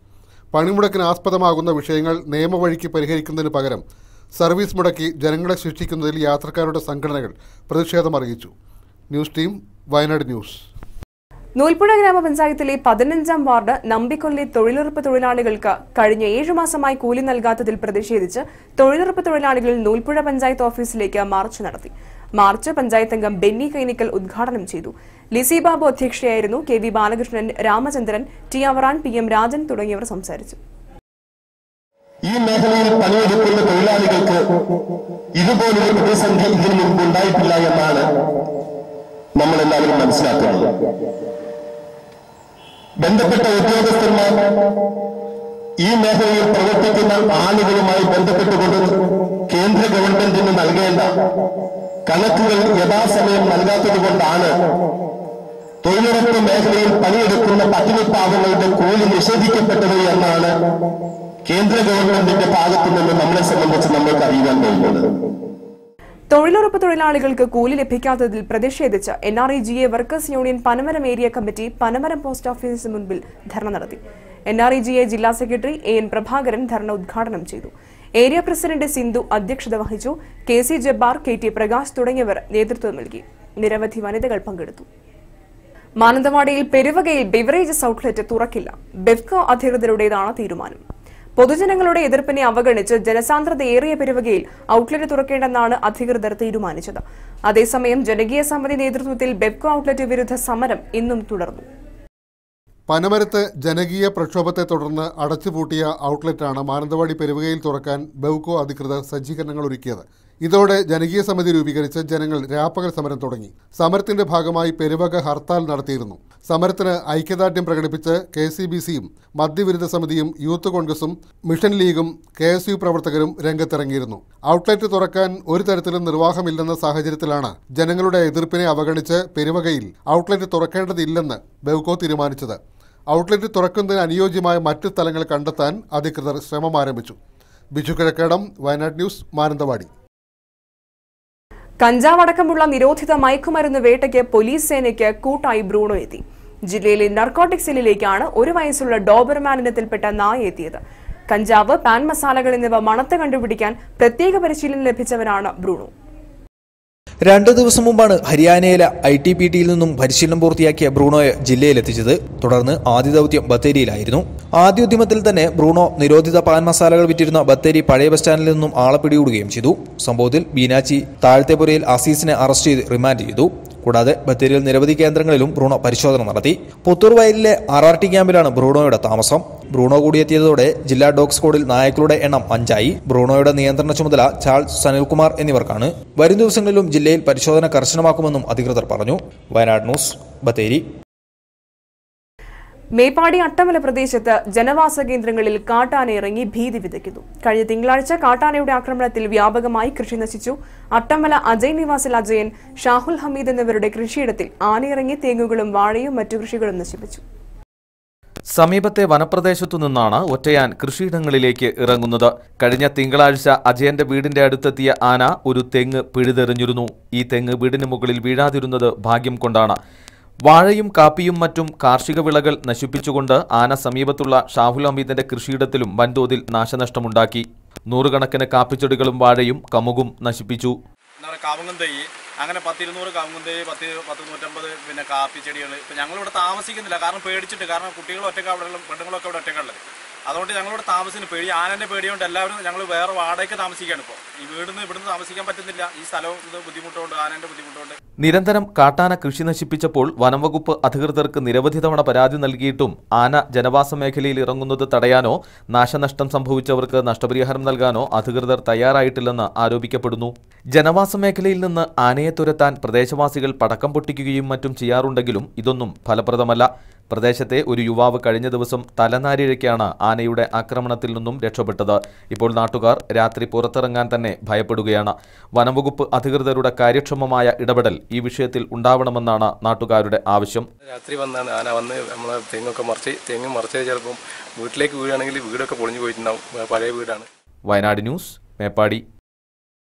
പണിമുടക്കിന് ആസ്പദമാകുന്ന വിഷയങ്ങൾ നിയമവഴിക്ക് പരിഹരിക്കുന്നതിന് പകരം സർവീസ് മുടക്കി ജനങ്ങളെ ശിക്ഷിക്കുന്നതിൽ യാത്രക്കാരുടെ സംഘടനകൾ പ്രതിഷേധം അറിയിച്ചു. News team, Wayanad news. Noolpuzha ഗ്രാമപഞ്ചായത്തിലെ 15-ാം വാർഡ് നമ്പിക്കൊല്ലി തൊഴിലുറപ്പ് തൊഴിലാളികൾക്ക് കഴിഞ്ഞ 7 മാസമായി കൂലി നൽകാത്തതിൽ പ്രതിഷേധിച്ച് തൊഴിലുറപ്പ് തൊഴിലാളികൾ നൂൽപ്പുഴ പഞ്ചായത്ത് ഓഫീസിലേക്ക് മാർച്ച് നടത്തി. മാർച്ച് പഞ്ചായത്ത് അംഗം ബെന്നി കൈനിക്കൽ ഉദ്ഘാടനം ചെയ്തു. ലിസി ബാബു അധ്യക്ഷയായിരുന്നു. KV Balakrishnan, Ramachandran, T Avaran, PM Rajan തുടങ്ങിയവർ സംസാരിച്ചു. ഈ മേഖലയിൽ പണിയെടുക്കുന്ന തൊഴിലാളികൾക്ക് ഇതുപോലൊരു പ്രതിസന്ധി ഇതിനു മുമ്പ് ഉണ്ടായിട്ടില്ല എന്നാണ് നമ്മളെല്ലാവരും മനസ്സിലാക്കുന്നത്. ബന്ധപ്പെട്ട ഉദ്യോഗസ്ഥന്മാർ ഈ മേഖലയിൽ പ്രവർത്തിക്കുന്ന ആളുകളുമായി ബന്ധപ്പെട്ടുകൊണ്ട് കേന്ദ്ര ഗവൺമെന്റിന് നൽകേണ്ട കണക്കുകൾ യഥാസമയം നൽകാത്തതുകൊണ്ടാണ് തൊഴിലുറപ്പ് മേഖലയിൽ പണിയെടുക്കുന്ന പട്ടിണിപ്പാവങ്ങളുടെ കൂലി നിഷേധിക്കപ്പെട്ടത് എന്നാണ് കേന്ദ്ര ഗവൺമെന്റിന്റെ ഭാഗത്തു നിന്ന് നമ്മളെ സംബന്ധിച്ച് നമ്മൾക്ക് അറിയാൻ കഴിയുന്നത്. തൊഴിലുറപ്പ് തൊഴിലാളികൾക്ക് കൂലി ലഭിക്കാത്തതിൽ പ്രതിഷേധിച്ച് NREGA workers union Panamaram area committee Panamaram post ഓഫീസിന് മുൻപിൽ ധർണ നടത്തി. NREGA ജില്ലാ സെക്രട്ടറി AN പ്രഭാകരൻ ധർണ ഉദ്ഘാടനം ചെയ്തു. ഏരിയ പ്രസിഡന്റ് സിന്ധു അധ്യക്ഷത വഹിച്ചു. KC ജബ്ബാർ, KT പ്രകാശ് തുടങ്ങിയവർ നേതൃത്വം നൽകി. നിരവധി വനിതകൾ പങ്കെടുത്തു. മാനന്തവാടിയിൽ പെരുവകയിൽ ബിവറേജസ് ഔട്ട്ലെറ്റ് തുറക്കില്ല. ബെഫ്കോ അധികൃതരുടേതാണ് തീരുമാനം. പൊതുജനങ്ങളുടെ എതിർപ്പിനെ അവഗണിച്ച് ജനസാന്ദ്രതയേറിയ പെരുവകയിൽ ഔട്ട്ലെറ്റ് തുറക്കേണ്ടെന്നാണ് അധികൃതർ തീരുമാനിച്ചത്. അതേസമയം ജനകീയ സമിതി നേതൃത്വത്തിൽ ബെഫ്കോ ഔട്ട്ലെറ്റ് വിരുദ്ധ സമരം ഇന്നും തുടർന്നു. പനമരത്ത് ജനകീയ പ്രക്ഷോഭത്തെ തുടർന്ന് അടച്ചുപൂട്ടിയ ഔട്ട്ലെറ്റാണ് മാനന്തവാടി പെരുവകയിൽ തുറക്കാൻ ബെവ്കോ അധികൃതർ സജ്ജീകരണങ്ങൾ ഒരുക്കിയത്. ഇതോടെ ജനകീയ സമിതി രൂപീകരിച്ച് ജനങ്ങൾ രാപ്പകൽ സമരം തുടങ്ങി. സമരത്തിന്റെ ഭാഗമായി പെരുവക ഹർത്താൽ നടത്തിയിരുന്നു. സമരത്തിന് ഐക്യദാർഢ്യം പ്രകടിപ്പിച്ച് KCBCയും മദ്യവിരുദ്ധ സമിതിയും യൂത്ത് കോൺഗ്രസും മിഷൻ ലീഗും KSU പ്രവർത്തകരും രംഗത്തിറങ്ങിയിരുന്നു. ഔട്ട്ലെറ്റ് തുറക്കാൻ ഒരു തരത്തിലും നിർവാഹമില്ലെന്ന സാഹചര്യത്തിലാണ് ജനങ്ങളുടെ എതിർപ്പിനെ അവഗണിച്ച് പെരുവകയിൽ ഔട്ട്ലെറ്റ് തുറക്കേണ്ടതില്ലെന്ന് ബെവ്കോ തീരുമാനിച്ചത്. ഔട്ട്ലെറ്റ് തുറക്കുന്നതിന് അനുയോജ്യമായ മറ്റ് സ്ഥലങ്ങൾ കണ്ടെത്താൻ അധികൃതർ ശ്രമം ആരംഭിച്ചു. ബിജു കിഴക്കേടം, വയനാട് ന്യൂസ്, മാനന്തവാടി. കഞ്ചാവടക്കമുള്ള നിരോധിത മയക്കുമരുന്ന് വേട്ടയ്ക്ക് പോലീസ് സേനയ്ക്ക് കൂട്ടായി ബ്രൂണോ എത്തി. ജില്ലയിലെ നർക്കോട്ടിക് സെല്ലിലേക്കാണ് 1 വയസ്സുള്ള ഡോബർമാൻ ഇനത്തിൽപ്പെട്ട നായ എത്തിയത്. കഞ്ചാവ്, പാൻ മസാലകൾ എന്നിവ മണത്ത് കണ്ടുപിടിക്കാൻ പ്രത്യേക പരിശീലനം ലഭിച്ചവരാണ് ബ്രൂണോ. 2 ദിവസം മുമ്പാണ് ഹരിയാനയിലെ ITPTയിൽ നിന്നും പരിശീലനം പൂർത്തിയാക്കിയ ബ്രൂണോയെ ജില്ലയിലെത്തിച്ചത്. തുടർന്ന് ആദ്യ ദൗത്യം ബത്തേരിയിലായിരുന്നു. ആദ്യ ഉദ്യമത്തിൽ തന്നെ ബ്രൂണോ നിരോധിത പാൻ മസാലകൾ വിറ്റിരുന്ന ബത്തേരി പഴയ ബസ് സ്റ്റാൻഡിൽ നിന്നും ആളെ പിടികൂടുകയും ചെയ്തു. സംഭവത്തിൽ ബീനാച്ചി താഴത്തേപുരയിൽ അസീസിനെ അറസ്റ്റ് ചെയ്ത് റിമാൻഡ് ചെയ്തു. കൂടാതെ ബത്തേരിയിൽ നിരവധി കേന്ദ്രങ്ങളിലും ബ്രൂണോ പരിശോധന നടത്തി. പുത്തൂർ വയലിലെ RRT ക്യാമ്പിലാണ് ബ്രൂണോയുടെ താമസം. ബ്രൂണോ കൂടിയെത്തിയതോടെ ജില്ലാ ഡോഗ് സ്ക്വാഡിൽ നായക്കളുടെ എണ്ണം 5 ആയി. ബ്രൂണോയുടെ നിയന്ത്രണ ചുമതല ചാൾസ് സനിൽകുമാർ എന്നിവർക്കാണ്. വരും ദിവസങ്ങളിലും ജില്ലയിൽ പരിശോധന കർശനമാക്കുമെന്നും അധികൃതർ പറഞ്ഞു. വയനാട് ന്യൂസ്, ബത്തേരി. മേപ്പാടി അട്ടമല പ്രദേശത്ത് ജനവാസ കേന്ദ്രങ്ങളിൽ കാട്ടാന ഇറങ്ങി ഭീതി വിതയ്ക്കുന്നു. കഴിഞ്ഞ തിങ്കളാഴ്ച കാട്ടാനയുടെ ആക്രമണത്തിൽ വ്യാപകമായി കൃഷി നശിച്ചു. അട്ടമല അജയ് നിവാസിൽ അജയൻ, ഷാഹുൽ ഹമീദ് എന്നിവരുടെ കൃഷിയിടത്തിൽ ആനയിറങ്ങി തെങ്ങുകളും വാഴയും മറ്റു കൃഷികളും നശിപ്പിച്ചു. സമീപത്തെ വനപ്രദേശത്തു നിന്നാണ് ഒറ്റയാൻ കൃഷിയിടങ്ങളിലേക്ക് ഇറങ്ങുന്നത്. കഴിഞ്ഞ തിങ്കളാഴ്ച അജയന്റെ വീടിന്റെ അടുത്തെത്തിയ ആന ഒരു തെങ്ങ് പിഴുതെറിഞ്ഞിരുന്നു. ഈ തെങ്ങ് വീടിന് മുകളിൽ വീഴാതിരുന്നത് ഭാഗ്യം കൊണ്ടാണ്. വാഴയും കാപ്പിയും മറ്റും കാർഷിക വിളകൾ നശിപ്പിച്ചുകൊണ്ട് ആന സമീപത്തുള്ള ഷാഹുൽ ഹമീദിന്റെ കൃഷിയിടത്തിലും വൻതോതിൽ നാശനഷ്ടമുണ്ടാക്കി. നൂറുകണക്കിന് കാപ്പിച്ചെടികളും വാഴയും കമുകും നശിപ്പിച്ചു. കാവുങ്ങും തൈ അങ്ങനെ 10-200 കാവുങ്ങും തൈ, 10-150 പിന്നെ കാപ്പി ചെടികൾ. ഇപ്പം ഞങ്ങളിവിടെ താമസിക്കുന്നില്ല, കാരണം പേടിച്ചിട്ട്. കാരണം കുട്ടികൾ ഒറ്റയ്ക്ക് അവിടെ, പെണ്ണുങ്ങളൊക്കെ ഇവിടെ ഒറ്റയ്ക്കുള്ളത്. അതുകൊണ്ട് ഞങ്ങളിവിടെ താമസിന് പേടി, ആനൻ്റെ പേടിയുണ്ട്. എല്ലാവരും ഞങ്ങൾ വേറെ വാടകയ്ക്ക് താമസിക്കുകയാണ്. ഇപ്പോൾ ഈ ഇവിടുന്ന് താമസിക്കാൻ പറ്റുന്നില്ല. ഈ സ്ഥലവും ഇത് ബുദ്ധിമുട്ടുണ്ട്, ആനൻ്റെ ബുദ്ധിമുട്ടുണ്ട്. നിരന്തരം കാട്ടാന കൃഷി നശിപ്പിച്ചപ്പോൾ വനംവകുപ്പ് അധികൃതർക്ക് നിരവധി തവണ പരാതി നൽകിയിട്ടും ആന ജനവാസ മേഖലയിൽ ഇറങ്ങുന്നത് തടയാനോ നാശനഷ്ടം സംഭവിച്ചവർക്ക് നഷ്ടപരിഹാരം നൽകാനോ അധികൃതർ തയ്യാറായിട്ടില്ലെന്ന് ആരോപിക്കപ്പെടുന്നു. ജനവാസ മേഖലയിൽ നിന്ന് ആനയെ തുരത്താൻ പ്രദേശവാസികൾ പടക്കം പൊട്ടിക്കുകയും മറ്റും ചെയ്യാറുണ്ടെങ്കിലും ഇതൊന്നും ഫലപ്രദമല്ല. പ്രദേശത്തെ ഒരു യുവാവ് കഴിഞ്ഞ ദിവസം തലനാരിഴയ്ക്കാണ് ആനയുടെ ആക്രമണത്തിൽ നിന്നും രക്ഷപ്പെട്ടത്. ഇപ്പോൾ നാട്ടുകാർ രാത്രി പുറത്തിറങ്ങാൻ തന്നെ ഭയപ്പെടുകയാണ്. വനംവകുപ്പ് അധികൃതരുടെ കാര്യക്ഷമമായ ഇടപെടൽ ഈ വിഷയത്തിൽ ഉണ്ടാവണമെന്നാണ് നാട്ടുകാരുടെ ആവശ്യം. രാത്രി വന്നാണ് ആന വന്ന് നമ്മളെ തെങ്ങ് മറിച്ചത് ചിലപ്പം വീട്ടിലേക്ക് വീഴാണെങ്കിൽ വീടൊക്കെ പൊളിഞ്ഞു പോയിട്ടുണ്ടാവും. പഴയ വീടാണ്. വയനാട് ന്യൂസ്, മേപ്പാടി.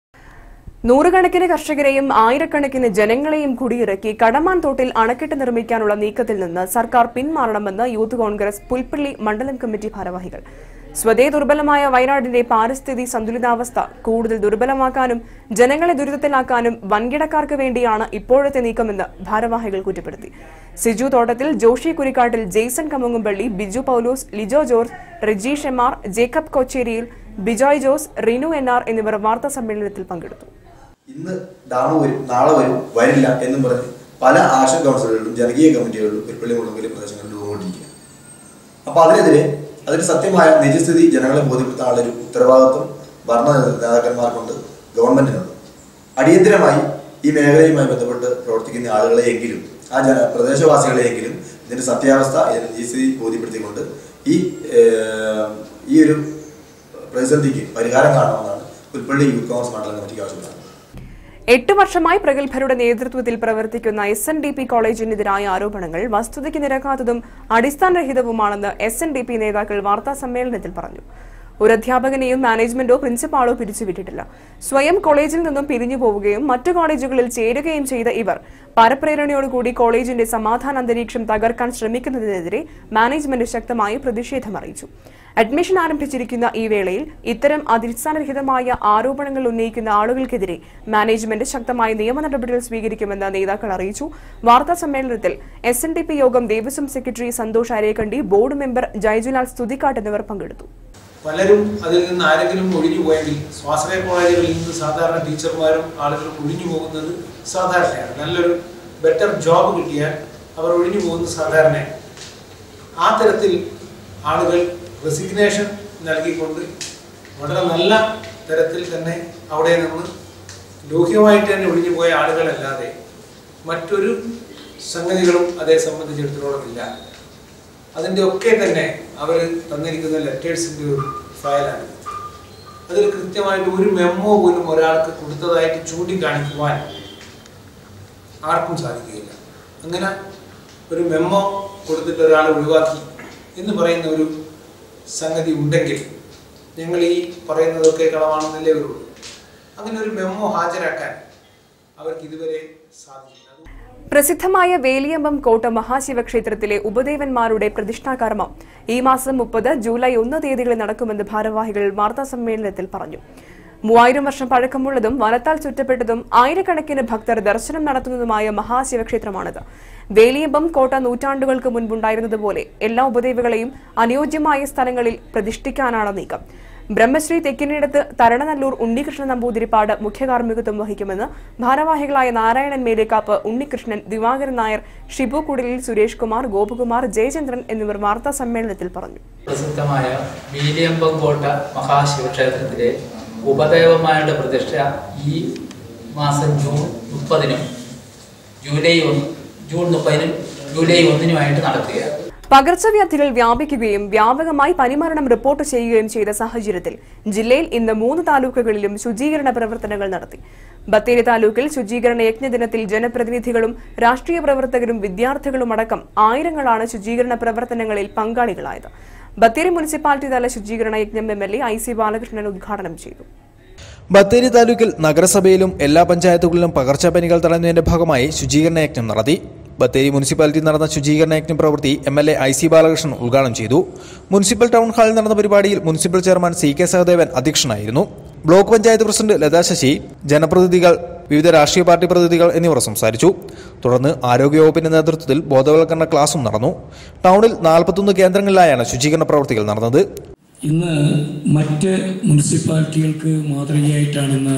നൂറുകണക്കിന് കർഷകരെയും ആയിരക്കണക്കിന് ജനങ്ങളെയും കുടിയിറക്കി കടമാൻ തോട്ടിൽ അണക്കെട്ട് നിർമ്മിക്കാനുള്ള നീക്കത്തിൽ നിന്ന് സർക്കാർ പിന്മാറണമെന്ന് യൂത്ത് കോൺഗ്രസ് പുൽപ്പള്ളി മണ്ഡലം കമ്മിറ്റി ഭാരവാഹികൾ. സ്വതേ ദുർബലമായ വയനാടിന്റെ പാരിസ്ഥിതി സന്തുലിതാവസ്ഥ കൂടുതൽ ദുർബലമാക്കാനും ജനങ്ങളെ ദുരിതത്തിലാക്കാനും വൻകിടക്കാർക്ക് വേണ്ടിയാണ് ഇപ്പോഴത്തെ നീക്കമെന്ന് ഭാരവാഹികൾ കുറ്റപ്പെടുത്തി. Siju Thottathil, Joshi Kurikkattil, Jaison Kamungumpally, Biju Paulose, Lijo George, Rejeesh MR., Jacob Kocheriyil, Bijoy Jose, Rinu NR. എന്നിവർ വാർത്താ സമ്മേളനത്തിൽ പങ്കെടുത്തു. ഇന്ന് ഡാം വരും, നാളെ വരും, വരില്ല എന്നും പറഞ്ഞ് പല ആക്ഷൻ കൗൺസിലുകളിലും ജനകീയ കമ്മിറ്റികളിലും പുൽപ്പള്ളി മുളങ്കലി പ്രദേശങ്ങളിൽ രൂപകൊണ്ടിരിക്കുക. അപ്പോൾ അതിന് സത്യമായ നിജസ്ഥിതി ജനങ്ങളെ ബോധ്യപ്പെടുത്താനുള്ള ഒരു ഉത്തരവാദിത്വം ഭരണ നേതാക്കന്മാർക്കുണ്ട്, ഗവൺമെന്റിനുണ്ട്. അടിയന്തരമായി ഈ മേഖലയുമായി ബന്ധപ്പെട്ട് പ്രവർത്തിക്കുന്ന ആളുകളെയെങ്കിലും പ്രദേശവാസികളെയെങ്കിലും ഇതിന്റെ സത്യാവസ്ഥ, ഇതിന്റെ നിജസ്ഥിതി ബോധ്യപ്പെടുത്തിക്കൊണ്ട് ഈ ഒരു പ്രതിസന്ധിക്ക് പരിഹാരം കാണണമെന്നാണ് പുൽപ്പള്ളി യൂത്ത് കോൺഗ്രസ് മണ്ഡലം കമ്മിറ്റിക്ക് ആവശ്യപ്പെടുന്നത്. 8 വർഷമായി പ്രഗത്ഭരുടെ നേതൃത്വത്തിൽ പ്രവർത്തിക്കുന്ന SNDP കോളേജിനെതിരായ ആരോപണങ്ങൾ വസ്തുതയ്ക്ക് നിരക്കാത്തതും അടിസ്ഥാനരഹിതവുമാണെന്ന് SNDP നേതാക്കൾ വാർത്താ സമ്മേളനത്തിൽ പറഞ്ഞു. ഒരു അധ്യാപകനെയും മാനേജ്മെന്റോ പ്രിൻസിപ്പാളോ പിരിച്ചുവിട്ടിട്ടില്ല. സ്വയം കോളേജിൽ നിന്നും പിരിഞ്ഞു പോവുകയും മറ്റു കോളേജുകളിൽ ചേരുകയും ചെയ്ത ഇവർ പരപ്രേരണയോടുകൂടി കോളേജിന്റെ സമാധാന അന്തരീക്ഷം തകർക്കാൻ ശ്രമിക്കുന്നതിനെതിരെ മാനേജ്മെന്റ് ശക്തമായി പ്രതിഷേധം അറിയിച്ചു. അഡ്മിഷൻ ആരംഭിച്ചിരിക്കുന്ന ഈ വേളയിൽ ഇത്തരം അടിസ്ഥാനരഹിതമായ ആരോപണങ്ങൾ ഉന്നയിക്കുന്ന ആളുകൾക്കെതിരെ മാനേജ്മെന്റ് ശക്തമായ നിയമ നടപടികൾ സ്വീകരിക്കുമെന്ന് നേതാക്കൾ അറിയിച്ചു. വാർത്താ സമ്മേളനത്തിൽ SNDP യോഗം Devaswom secretary Santhosh Arekkandi, board member Jayajulal Sthuthikkattu എന്നിവർ പങ്കെടുത്തു. പലരും അതിൽ നിന്ന് ആരെങ്കിലും ഒഴിഞ്ഞു പോയെങ്കിൽ സ്വാശ്രയ കോളേജുകളിൽ നിന്ന് സാധാരണ ടീച്ചർമാരും ആളുകളും ഒഴിഞ്ഞു പോകുന്നത് സാധാരണയാണ്. നല്ലൊരു ബെറ്റർ ജോബ് കിട്ടിയാൽ അവർ ഒഴിഞ്ഞു പോകുന്നത് സാധാരണയാണ്. ആ തരത്തിൽ ആളുകൾ റെസിഗ്നേഷൻ നൽകിക്കൊണ്ട് വളരെ നല്ല തരത്തിൽ തന്നെ അവിടെ നിന്ന് ലോഹ്യമായിട്ട് തന്നെ ഒഴിഞ്ഞു പോയ ആളുകളല്ലാതെ മറ്റൊരു സംഗതികളും അതേ സംബന്ധിച്ചിടത്തോളം ഇല്ല. അതിൻ്റെ ഒക്കെ തന്നെ അവർ തന്നിരിക്കുന്ന ലെറ്റേഴ്സിൻ്റെ ഒരു ഫയലാണ്. അതിൽ കൃത്യമായിട്ട് ഒരു മെമ്മോ പോലും ഒരാൾക്ക് കൊടുത്തതായിട്ട് ചൂണ്ടിക്കാണിക്കുവാൻ ആർക്കും സാധിക്കുകയില്ല. അങ്ങനെ ഒരു മെമ്മോ കൊടുത്തിട്ട് ഒരാൾ ഒഴിവാക്കി എന്ന് പറയുന്ന ഒരു സംഗതി ഉണ്ടെങ്കിൽ ഞങ്ങൾ ഈ പറയുന്നതൊക്കെ കളവാണെന്നല്ലേ വരുള്ളൂ. അങ്ങനെ ഒരു മെമ്മോ ഹാജരാക്കാൻ അവർക്ക് ഇതുവരെ സാധിക്കില്ല. പ്രസിദ്ധമായ വേലിയമ്പം കോട്ട മഹാശിവക്ഷേത്രത്തിലെ ഉപദേവന്മാരുടെ പ്രതിഷ്ഠാകർമ്മം ഈ മാസം 30 ജൂലൈ 1 തീയതികളിൽ നടക്കുമെന്ന് ഭാരവാഹികൾ വാർത്താ സമ്മേളനത്തിൽ പറഞ്ഞു. 3000 വർഷം പഴക്കമുള്ളതും വനത്താൽ ചുറ്റപ്പെട്ടതും ആയിരക്കണക്കിന് ഭക്തർ ദർശനം നടത്തുന്നതുമായ മഹാശിവക്ഷേത്രമാണിത്. വേലിയമ്പം കോട്ട നൂറ്റാണ്ടുകൾക്ക് മുൻപുണ്ടായിരുന്നതുപോലെ എല്ലാ ഉപദേവികളെയും അനുയോജ്യമായ സ്ഥലങ്ങളിൽ പ്രതിഷ്ഠിക്കാനാണ് നീക്കം. ബ്രഹ്മശ്രീ തെക്കിനിടത്ത് തരണനല്ലൂർ ഉണ്ണികൃഷ്ണൻ നമ്പൂതിരിപ്പാട് മുഖ്യ കാർമ്മികത്വം വഹിക്കുമെന്ന് ഭാരവാഹികളായ നാരായണൻ മേലേക്കാപ്പ്, ഉണ്ണികൃഷ്ണൻ, ദിവാകരൻ നായർ, ഷിബു കുടിലിൽ, സുരേഷ് കുമാർ, ഗോപകുമാർ, ജയചന്ദ്രൻ എന്നിവർ വാർത്താ സമ്മേളനത്തിൽ പറഞ്ഞു. പ്രസിദ്ധമായ വീലിയമ്പങ്കോട്ട മഹാശിവക്ഷേത്രത്തിലെ ഉപദേവന്മാരുടെ പ്രതിഷ്ഠ ഈ മാസം ജൂൺ 30-നും ജൂൺ 30-നും ജൂലൈ 1-നുമായിട്ട് നടക്കുകയാണ്. പകർച്ചവ്യാധികൾ വ്യാപിക്കുകയും വ്യാപകമായി പനിമരണം റിപ്പോർട്ട് ചെയ്യുകയും ചെയ്ത സാഹചര്യത്തിൽ ജില്ലയിൽ ഇന്ന് 3 താലൂക്കുകളിലും ശുചീകരണ പ്രവർത്തനങ്ങൾ നടത്തി. ബത്തേരി താലൂക്കിൽ ശുചീകരണ യജ്ഞദിനത്തിൽ ജനപ്രതിനിധികളും രാഷ്ട്രീയ പ്രവർത്തകരും വിദ്യാർത്ഥികളും അടക്കം ആയിരങ്ങളാണ് ശുചീകരണ പ്രവർത്തനങ്ങളിൽ പങ്കാളികളായത്. ബത്തേരി മുനിസിപ്പാലിറ്റി തല ശുചീകരണ യജ്ഞം MLA IC ബാലകൃഷ്ണൻ ഉദ്ഘാടനം ചെയ്തു. ബത്തേരി താലൂക്കിൽ നഗരസഭയിലും എല്ലാ പഞ്ചായത്തുകളിലും പകർച്ചപ്പനികൾ തടയുന്നതിന്റെ ഭാഗമായി ശുചീകരണ യജ്ഞം നടത്തി. ബത്തേരി മുനിസിപ്പാലിറ്റി നടന്ന ശുചീകരണ യജ്ഞ പ്രവൃത്തി MLA IC ബാലകൃഷ്ണൻ ഉദ്ഘാടനം ചെയ്തു. മുനിസിപ്പൽ ടൗൺ ഹാളിൽ നടന്ന പരിപാടിയിൽ മുനിസിപ്പൽ ചെയർമാൻ CK സഹദേവൻ അധ്യക്ഷനായിരുന്നു. ബ്ലോക്ക് പഞ്ചായത്ത് പ്രസിഡന്റ് ലതാ ശശി, ജനപ്രതിനിധികൾ, വിവിധ രാഷ്ട്രീയ പാർട്ടി പ്രതിനിധികൾ എന്നിവർ സംസാരിച്ചു. തുടർന്ന് ആരോഗ്യവകുപ്പിന്റെ നേതൃത്വത്തിൽ ബോധവൽക്കരണ ക്ലാസും നടന്നു. ടൗണിൽ 41 കേന്ദ്രങ്ങളിലായാണ് ശുചീകരണ പ്രവൃത്തികൾ നടന്നത്. ഇന്ന് മറ്റ് മുനിസിപ്പാലിറ്റികൾക്ക് മാതൃകയായിട്ടാണ് ഇന്ന്